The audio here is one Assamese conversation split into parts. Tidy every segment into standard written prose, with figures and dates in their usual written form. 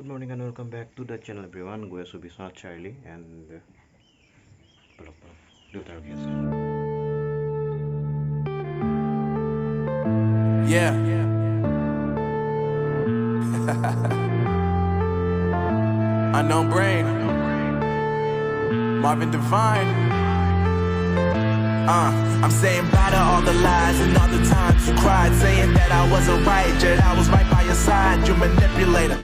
Good morning and welcome back to the channel everyone. Go to BISWANATH CHARIALI and Yeah. Unknown brain. Marvin Divine. I'm saying bye to all the lies and all the times you cried, saying that I wasn't right, yet I was right by your side, you manipulator.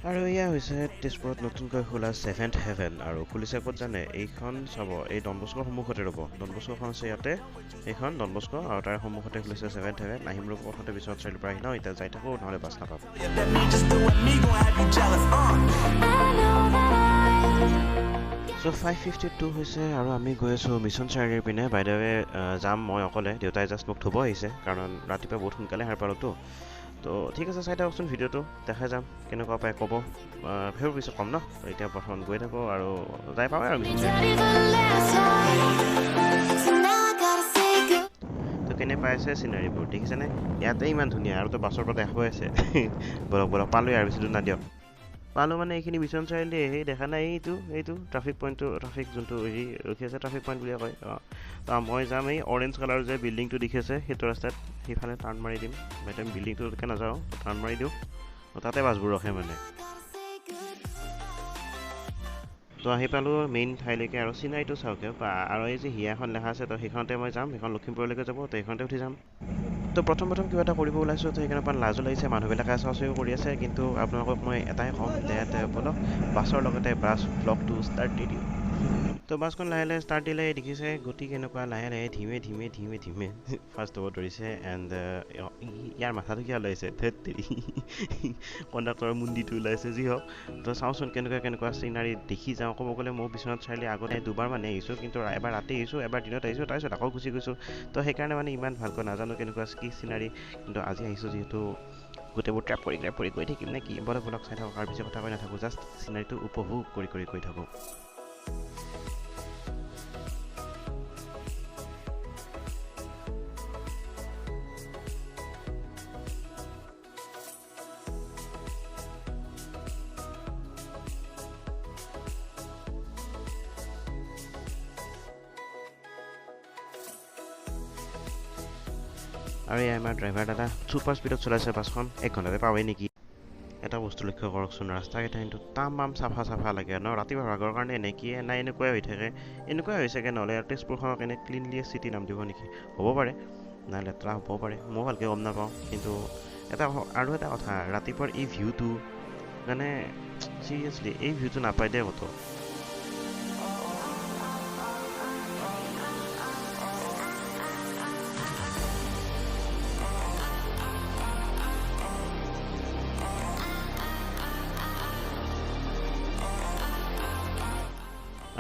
আৰু এয়া হৈছে তেজপুৰত নতুনকৈ খোলা 7th হেভেন আৰু খুলিছে ক'ত জানে এইখন চাব এই ডনবস্কৰ সন্মুখতে ৰ'ব ডনবস্কখন আছে ইয়াতে এইখন ডনবস্ক আৰু তাৰ সন্মুখতে খুলিছে 7th হেভেন আহিম ৰ'ব প্ৰথমতে বিশ্বনাথ চাৰিআলিৰ পৰা আহি লওঁ এতিয়া যাই থাকোঁ নহ'লে বাছ নাপাম চ' 5:52 হৈছে আৰু আমি গৈ আছোঁ মিছন চাৰিআলিৰ পিনে বাইদেৱে যাম মই অকলে দেউতাই জাষ্ট মোক থ'ব আহিছে কাৰণ ৰাতিপুৱা বহুত সোনকালে সাৰ পালোঁতো তো ঠিক আছে চাই থাককচোন ভিডিঅ'টো দেখাই যাম কেনেকুৱা পায় ক'ব সেইবোৰ পিছত ক'ম ন এতিয়া বৰ্তমান গৈ থাকোঁ আৰু যাই পাওঁ আৰু তো কেনে পাইছে চিনাৰীবোৰ দেখিছেনে ইয়াতে ইমান ধুনীয়া আৰু তো বাছৰ পৰা দেখাবই আছে বলক বলক পালোঁ আৰু বেছি দূৰ নাদিয়ক পালোঁ মানে এইখিনি মিছন চাৰিআলি সেই দেখা নাই এইটো ট্ৰাফিক পইণ্টটো ট্ৰাফিক যোনটো হেৰি ৰখি আছে ট্ৰাফিক পইণ্ট বুলিয়ে কয় তো মই যাম এই অৰেঞ্জ কালাৰ যে বিল্ডিংটো দেখি আছে সেইটো ৰাস্তাত সেইফালে টাৰ্ণ মাৰি দিম বাইদেউ আমি বিল্ডিংটোলৈকে নাযাওঁ টাৰ্ণ মাৰি দিওঁ তাতে বাছবোৰ ৰখে মানে তো আহি পালোঁ মেইন ঠাইলৈকে আৰু চিনাৰীটো চাওক আৰু এই যে হিয়াখন লেখা আছে তো সেইখনতে মই যাম সেইখন লখিমপুৰলৈকে যাব তো সেইখনতে উঠি যাম তো প্ৰথম কিবা এটা কৰিব ওলাইছোঁ তো সেইকাৰণে অকণ লাজো লাগিছে মানুহবিলাকে চাওঁ চাওঁ কৰি আছে কিন্তু আপোনালোকক মই এটাই ক'ম যে বলক বাছৰ লগতে বাছ ব্লগটো ষ্টাৰ্ট দি দিওঁ তো বাছখন লাহে লাহে ষ্টাৰ্ট দিলে দেখিছে গতি কেনেকুৱা লাহে লাহে ধীমে ফাৰ্ষ্ট হ'ব ধৰিছে এণ্ড ইয়াৰ মাথাটো কিয় ওলাইছে ধেত তেৰি কণ্ডাক্টৰৰ মুণ্ডিটো ওলাইছে যি হওক তো চাওঁচোন কেনেকুৱা চিনাৰী দেখি যাওঁ ক'ব গ'লে মই বিশ্বনাথ চাৰিআলি আগতে দুবাৰ মানে আহিছোঁ কিন্তু এবাৰ ৰাতি আহিছোঁ এবাৰ দিনত আহিছোঁ তাৰপিছত আকৌ গুচি গৈছোঁ তো সেইকাৰণে মানে ইমান ভালকৈ নাজানো কেনেকুৱা কি চিনাৰী কিন্তু আজি আহিছোঁ যিহেতু গোটেইবোৰ ট্ৰেপ কৰি গৈ থাকিম নে কি বলক চাই থাকক আৰু বেছি কথা কৈ নাথাকোঁ জাষ্ট চিনাৰীটো উপভোগ কৰি গৈ থাকোঁ আৰু এই আমাৰ ড্ৰাইভাৰ দাদা ছুপাৰ স্পীডত চলাইছে বাছখন 1 ঘণ্টাতে পাৱেই নেকি এটা বস্তু লক্ষ্য কৰকচোন ৰাস্তাকেইটা কিন্তু তামাম চাফা লাগে ন ৰাতিপুৱা ভাগৰ কাৰণে এনেকৈ নাই এনেকুৱাই হৈ থাকে এনেকুৱাই হৈছেগৈ নহ'লে তেজপুৰখনক এনে ক্লিনলিয়েষ্ট চিটি নাম দিব নেকি হ'ব পাৰে নাই লেতেৰা হ'বও পাৰে মই ভালকৈ গম নাপাওঁ কিন্তু আৰু এটা কথা ৰাতিপুৱাৰ এই ভিউটো মানে চিৰিয়াছলি এই ভিউটো নাপায় দেই ক'তো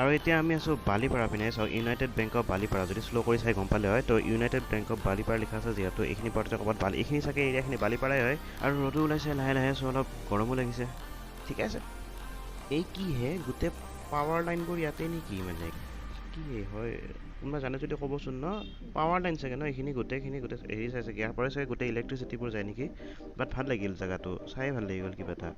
আৰু এতিয়া আমি আছোঁ বালিপাৰা পিনে চাওক ইউনাইটেড বেংক অফ বালিপাৰা যদি শ্ল' কৰি চাই গম পালে হয় তো ইউনাইটেড বেংক অফ বালিপাৰা লিখা আছে যিহেতু এইখিনি পৰতে ক'ৰবাত এইখিনি চাগে এৰিয়াখিনি বালিপাৰাই হয় আৰু ৰ'দো ওলাইছে লাহে চ' অলপ গৰমো লাগিছে ঠিকে আছে এই কি হে গোটেই পাৱাৰ লাইনবোৰ ইয়াতে নেকি মানে কি হয় কোনোবা জানে যদি ক'বচোন ন পাৱাৰ লাইন চাগে ন এইখিনি গোটেইখিনি হেৰি চাই চাগে ইয়াৰ পৰাই চাগে গোটেই ইলেক্ট্ৰিচিটিবোৰ যায় নেকি বাট ভাল লাগিল জেগাটো চাই ভাল লাগি গ'ল কিবা এটা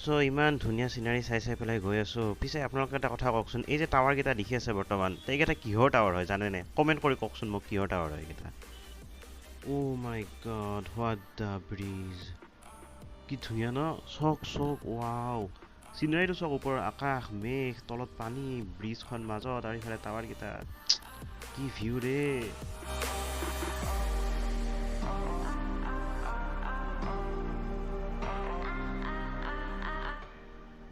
চ' ইমান ধুনীয়া চিনাৰী চাই পেলাই গৈ আছোঁ পিছে আপোনালোকে এটা কথা কওকচোন এই যে টাৱাৰকেইটা দেখি আছে বৰ্তমান এইকেইটা কিহৰ টাৱাৰ হয় জানেনে কমেণ্ট কৰি কওকচোন মোক কিহৰ টাৱাৰ হয় এইকেইটা অ' মাই গড হোৱাট দ্য ব্ৰিজ কি ধুনীয়া ন চক ৱাও চিনাৰীটো চক ওপৰৰ আকাশ মেঘ তলত পানী ব্ৰিজখন মাজত আৰু ইফালে টাৱাৰকেইটা কি ভিউ ৰে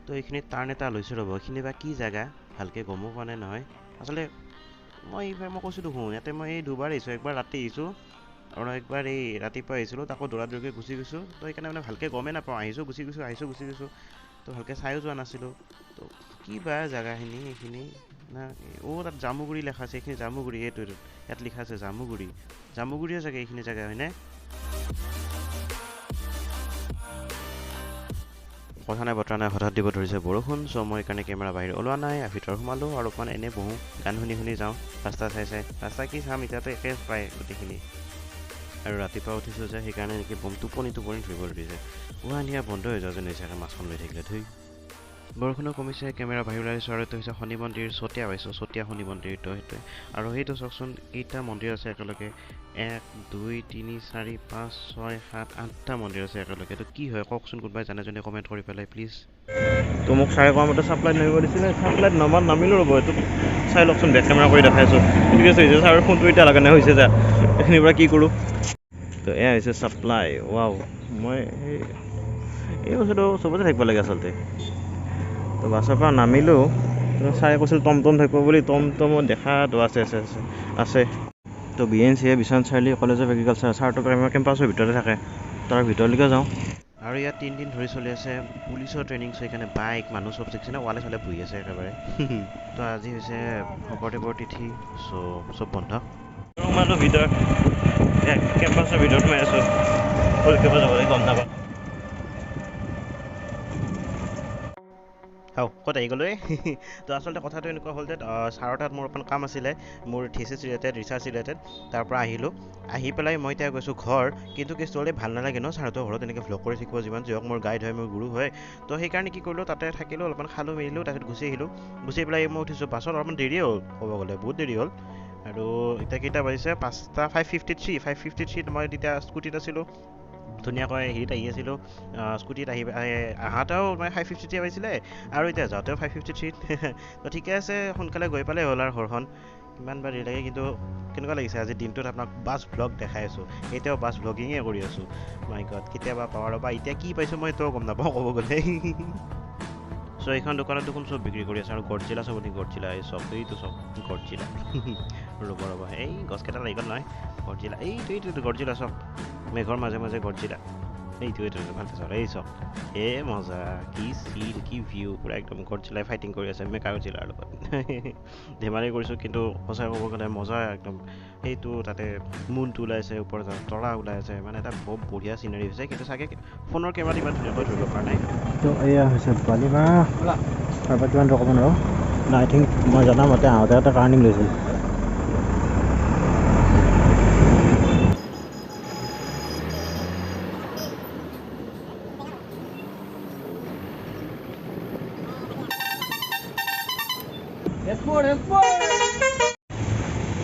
তো এইখিনিত টাৰ্ণ এটা লৈছোঁ ৰ'ব এইখিনি বা কি জেগা ভালকৈ গমো পোৱা নাই নহয় আচলতে মই কৈছোঁ দেখোন ইয়াতে মই এই দুবাৰ আহিছোঁ একবাৰ ৰাতি আহিছোঁ আৰু একবাৰ এই ৰাতিপুৱা আহিছিলোঁ তাকো দৌৰাদৌৰিকৈ গুচি গৈছোঁ তো সেইকাৰণে মানে ভালকৈ গমেই নাপাওঁ আহিছোঁ গুচি গৈছোঁ তো ভালকৈ চায়ো যোৱা নাছিলোঁ তো কি বা জেগাখিনি এইখিনি না তাত জামুগুৰি লেখা আছে এইখিনি জামুগুৰি এইটো ইয়াত লিখা আছে জামুগুৰিয়ে চাগে এইখিনি জেগা হয়নে কথা নাই বতৰা নাই হঠাৎ দিব ধৰিছে বৰষুণ চ' মই সেইকাৰণে কেমেৰা বাহিৰ ওলোৱা নাই ভিতৰত সোমালোঁ আৰু অকণমান এনেই বহোঁ গান শুনি যাওঁ ৰাস্তা চাই ৰাস্তা কি চাম এতিয়াতো একে প্ৰায় গোটেইখিনি আৰু ৰাতিপুৱা উঠিছোঁ যে সেইকাৰণে নেকি টোপনি ধৰিব ধৰিছে উহা নিয়া বন্ধ হৈ যোৱা যেন হৈছে মাছখন লৈ থাকিলে ধুই বৰষুণো কমিছে কেমেৰা বাহিৰ ওলাইছোঁ আৰু এইটো হৈছে শনি মন্দিৰ চতিয়া পাইছোঁ চতিয়া শনি মন্দিৰটো সেইটোৱে আৰু সেইটো চাওকচোন কেইটা মন্দিৰ আছে একেলগে 1 2 3 4 5 6 7 8টা মন্দিৰ আছে একেলগে তো কি হয় কওকচোন কোনোবাই জানে যদি কমেণ্ট কৰি পেলাই প্লিজ তো মোক চাই কোৱা মতে ছাপ্লাইত নামিব দিছিলে ছাপ্লাইত নামিলোঁ ৰ'ব এইটো চাই লওকচোন বেক কেমেৰা কৰি দেখাইছোঁ ঠিক আছে হৈছে ছাৰ ফোনটো এতিয়া লগা নাই হৈছে যা এইখিনিৰ পৰা কি কৰোঁ তো এয়া হৈছে ছাপ্লাই ৱাও মই এই বস্তুটো চবতে থাকিব লাগে আচলতে তো বাছৰ পৰা নামিলোঁ ছাৰে কৈছিল টমটম থাকিব বুলি টমটমত দেখাটো আছে তো BNC Biswanath Chariali college of agriculture ছাৰটো কেম্পাছৰ ভিতৰতে থাকে তাৰ ভিতৰলৈকে যাওঁ আৰু ইয়াত 3 দিন ধৰি চলি আছে পুলিচৰ ট্ৰেইনিং চ' সেইকাৰণে বাইক মানুহ চব দেখিছে না ৱালে চালে বহি আছে একেবাৰে তো আজি হৈছে শংকৰদেৱৰ তিথি চ' চব বন্ধ সোমালোঁ ভিতৰত কেম্পাছৰ ভিতৰত সোমাই আছোঁ পৰীক্ষা যাবলৈ গম নাপাওঁ ক'ত আহি গ'লো তো আচলতে কথাটো এনেকুৱা হ'ল যে ছাৰৰ তাত মোৰ অকণ কাম আছিলে মোৰ থিচিছ ৰিলেটেড ৰিচাৰ্চ ৰিলেটেড তাৰ পৰা আহি পেলাই মই এতিয়া গৈছোঁ ঘৰ কিন্তু কি ষ্ট'লে ভাল নালাগে ন ছাৰহঁতৰ ঘৰত এনেকৈ ভ্লগ কৰি থাকিব যিমান যিহওক মোৰ গাইড হয় মোৰ গুৰু হয় তো সেইকাৰণে কি কৰিলোঁ তাতে থাকিলোঁ অলপমান খালোঁ মেলিলোঁ তাৰপিছত গুচি আহিলোঁ গুচি পেলাই মই উঠিছোঁ বাছত অলপমান দেৰিয়ে হ'ল ক'ব গ'লে বহুত দেৰি হ'ল আৰু এতিয়া কেইটা বাজিছে 5:53 মই তেতিয়া স্কুটিত আছিলোঁ ধুনীয়াকৈ হেৰিত আহি আছিলোঁ স্কুটিত আহাতেও মানে 5:53 পাইছিলে আৰু এতিয়া যাওঁতেও 5:53 তো ঠিকে আছে সোনকালে গৈ পালে হ'ল আৰু ঘৰখন কিমান বাৰ দেৰি লাগে কিন্তু কেনেকুৱা লাগিছে আজি দিনটোত আপোনাক বাছ ভ্লগ দেখাই আছোঁ এতিয়াও বাছ ভ্লগিঙে কৰি আছোঁ মাই গড কেতিয়াবা পাৱাৰ বা এতিয়া কি পাইছোঁ মই এতিয়াও গম নাপাওঁ ক'ব গ'লে চ' এইখন দোকানত দেখোন চব বিক্ৰী কৰি আছে আৰু গডজিলা চব গডজিলা এই চব এইটো চব গডজিলা ৰ'ব এই গছকেইটা লাগি গ'ল নহয় গডজিলা এইটো গডজিলা চব মেঘৰ মাজে মাজে গডজিলা এইটো ভাল পাইছোঁ এই চব মজা কি চিল কি ভিউ পূৰা একদম গডজিলাই ফাইটিং কৰি আছে মেকা গডজিলাৰ লগত ধেমালি কৰিছোঁ কিন্তু সঁচাই ক'ব গ'লে মজা একদম সেইটো তাতে মুনটো ওলাইছে ওপৰত তৰা ওলাই আছে মানে এটা বহুত বঢ়িয়া চিনাৰী হৈছে কিন্তু চাগে ফোনৰ কেমেৰাত ইমান ধুনীয়াকৈ ধৰিব পৰা নাই তো এয়া হৈছে বালিমাৰা তাৰপৰা কিমান ৰকম আৰু আই থিংক মই জনামতে আহোঁতে এটা টাৰ্ণিং লৈছিল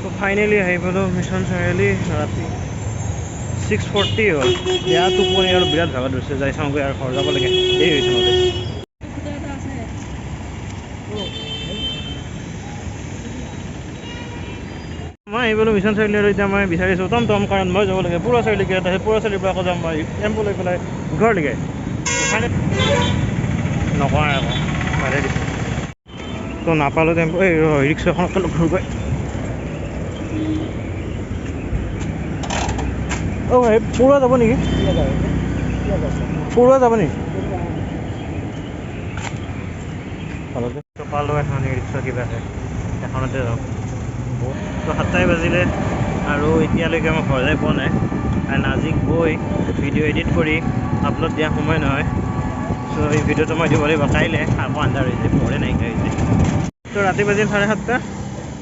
তো ফাইনেলি আহি পালোঁ মিছন চাৰিআলি ৰাতি 6:40 হ'ল বেয়া টোপনি আৰু বিৰাট ভাগত ধৰিছে যাই চাওঁগৈ আৰু ঘৰ যাব লাগে দেৰি হৈছে নহ'লে মই আহি পালোঁ মিছন চাৰিআলি আৰু এতিয়া মই বিচাৰিছোঁ টমটম কাৰণ মই যাব লাগে পুৰা চাৰিআলিকে সেই পুৰা চাৰিআলিৰ পৰা আকৌ যাম মই টেম্পো লৈ পেলাই ঘৰলৈকে নকওঁ আকৌ ভালেই দিছোঁ তো নাপালোঁ টেম্পো এই ৰিক্সাখনক ঘূৰগৈ ভাই পৰুৱা যাব নেকি পৰুৱা যাব নেকি পালোঁ এখন ৰিক্সা কিবা এখনতে যাওঁ তো 7টাই বাজিলে আৰু এতিয়ালৈকে মই ঘৰ যাই পোৱা নাই কাৰণ আজি গৈ ভিডিঅ' এডিট কৰি আপলোড দিয়া সময় নহয় চ' এই ভিডিঅ'টো মই দিব লাগিব কাইলৈ আকৌ আন্ধাৰ হৈছে পোহৰে নাইকিয়া হৈছে তো ৰাতি বাজিল 7:30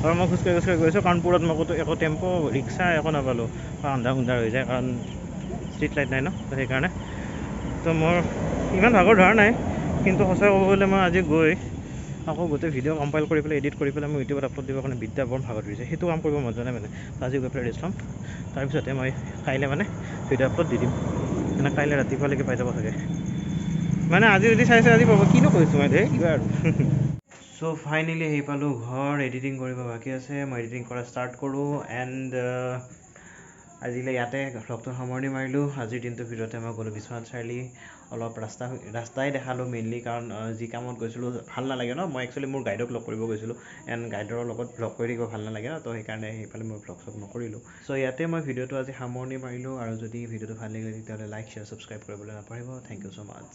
আৰু মই খোজকাঢ়ি গৈছোঁ কাৰণ পুৰত মই একো টেম্পো ৰিক্সা একো নাপালোঁ আন্ধাৰ হৈ যায় কাৰণ ষ্ট্ৰীট লাইট নাই ন তো সেইকাৰণে তো মোৰ ইমান ভাগৰ ধৰা নাই কিন্তু সঁচাই ক'ব গ'লে মই আজি গৈ আকৌ গোটেই ভিডিঅ' কম্পাইল কৰি পেলাই এডিট কৰি পেলাই মই ইউটিউবত আপলোড দিবৰ কাৰণে বিদ্যা বৰ ভাগত ধৰিছে সেইটো কাম কৰিব মন যোৱা নাই মানে আজি গৈ পেলাই ৰেষ্ট ল'ম তাৰপিছতে মই কাইলৈ মানে ভিডিঅ' আপলোড দি দিম মানে কাইলৈ ৰাতিপুৱালৈকে পাই যাব চাগে মানে আজি যদি চাইছে আজি পাব কিনো কৈছোঁ মই কিবা আৰু চ' ফাইনেলি আহি পালোঁ ঘৰ এডিটিং কৰিব বাকী আছে মই এডিটিং কৰা ষ্টাৰ্ট কৰোঁ এণ্ড আজিলৈ ইয়াতে ভ্লগটো সামৰণি মাৰিলোঁ আজিৰ দিনটোৰ ভিতৰতে মই গ'লোঁ বিশ্বনাথ চাৰিআলি অলপ ৰাস্তাই দেখালোঁ মেইনলি কাৰণ যি কামত গৈছিলোঁ ভাল নালাগে ন মই একচুৱেলি মোৰ গাইডক লগ কৰিব গৈছিলোঁ এণ্ড গাইডৰ লগত ভ্লগ কৰি থাকিব ভাল নালাগে ন তো সেইকাৰণে সেইফালে মই ভ্লগ চগ নকৰিলোঁ চ' ইয়াতে মই ভিডিঅ'টো আজি সামৰণি মাৰিলোঁ আৰু যদি ভিডিঅ'টো ভাল লাগিলে তেতিয়াহ'লে লাইক শ্বেয়াৰ ছাবস্ক্ৰাইব কৰিবলৈ নাপাহৰিব থেংক ইউ ছ' মাছ